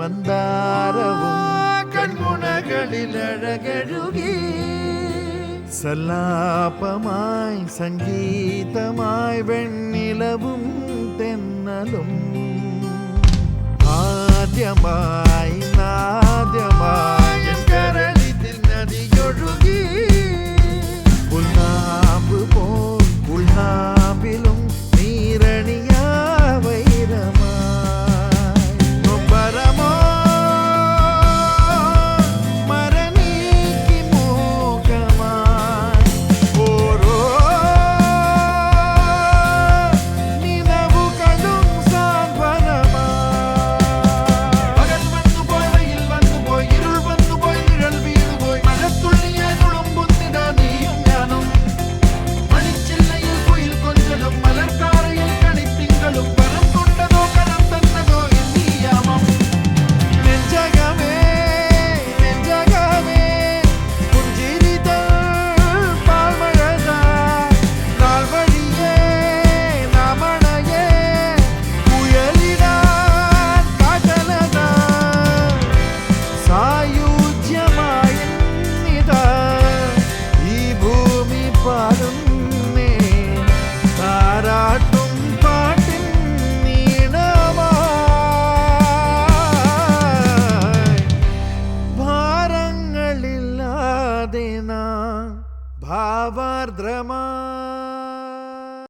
മന്ദാരവും കൺമുനകളിൽ അഴകഴുകി സല്ലാപമായി സംഗീതമായി വെണ്ണിലവും തെന്നലും ആദ്യമായി നാദ്യമായി കരളിൽ നദിയൊഴുകി ഉൾനാമ്പ് പോൽ ഉൾനാമ്പിലും നീരണിയാ വൈരമായി നൊമ്പരമോ മരനീക്കി മൂകമായി ഓരോ നിലവുകളും സാന്ത്വനമായി പകൽ വന്നുപോയി വെയിൽ വന്നുപോയി ഇരുൾ വന്നുപോയി നിഴൽ വീണുപോയി മഴത്തുള്ളിയായി തുളുമ്പുന്നിതാ നീയും ഞാനും മണിച്ചില്ലയിൽ കുയിൽ കൊഞ്ചലും മലർക്കാറയിൽ കണിത്തിങ്കളും പരം കൊണ്ടതോ കരം തന്നതോ എന്നീയാമം നെഞ്ചകമേ നെഞ്ചകമേ പുഞ്ചിരിതൾ പാൽമഴതാ നാൾ വഴിയേ നാമണയേ കുയലിടാൻ കാറ്റലതാ സായുജ്യമായിന്നിതാ ഈ ഭൂമി പാടുന്നേ താരാട്ടും പാട്ടിൻ നീണമായി ഭാരങ്ങളില്ലാതെ നാം ഭാവാർദ്രമായി